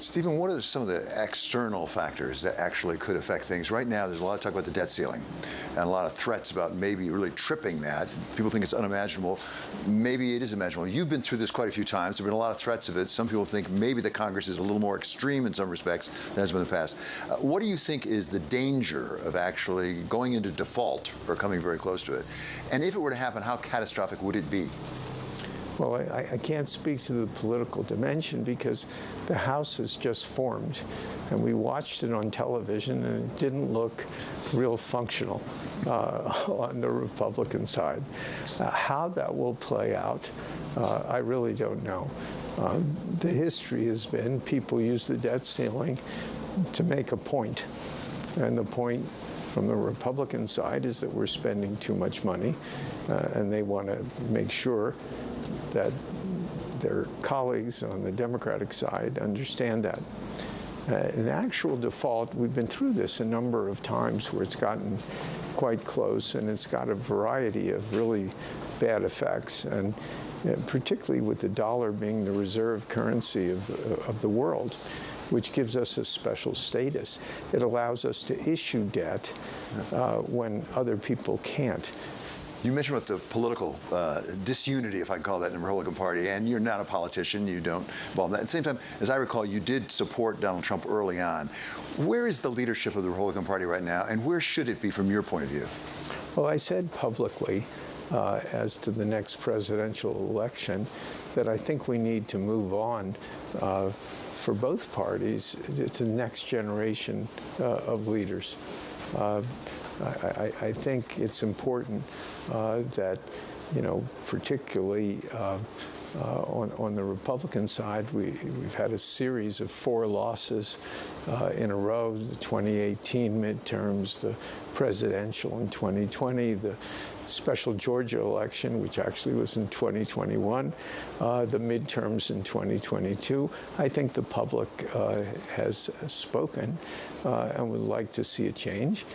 Stephen, what are some of the external factors that actually could affect things? Right now, there's a lot of talk about the debt ceiling and a lot of threats about maybe really tripping that. People think it's unimaginable. Maybe it is imaginable. You've been through this quite a few times. There have been a lot of threats of it. Some people think maybe the Congress is a little more extreme in some respects than has been in the past. What do you think is the danger of actually going into default or coming very close to it? And if it were to happen, how catastrophic would it be? Well, I can't speak to the political dimension because the House has just formed, and we watched it on television, and it didn't look real functional on the Republican side. How that will play out, I really don't know. The history has been people use the debt ceiling to make a point, and the point from the Republican side is that we're spending too much money, and they want to make sure that their colleagues on the Democratic side understand that. In actual default, we've been through this a number of times where it's gotten quite close, and it's got a variety of really bad effects, and particularly with the dollar being the reserve currency of the world, which gives us a special status. It allows us to issue debt when other people can't. You mentioned about the political disunity, if I can call that, in the Republican Party, and you're not a politician, you don't involve that. At the same time, as I recall, you did support Donald Trump early on. Where is the leadership of the Republican Party right now, and where should it be from your point of view? Well, I said publicly, as to the next presidential election, that I think we need to move on for both parties. It's a next generation of leaders. I think it's important that, particularly on the Republican side, we've had a series of 4 losses in a row: the 2018 midterms, the presidential in 2020, the special Georgia election, which actually was in 2021, the midterms in 2022. I think the public has spoken and would like to see a change.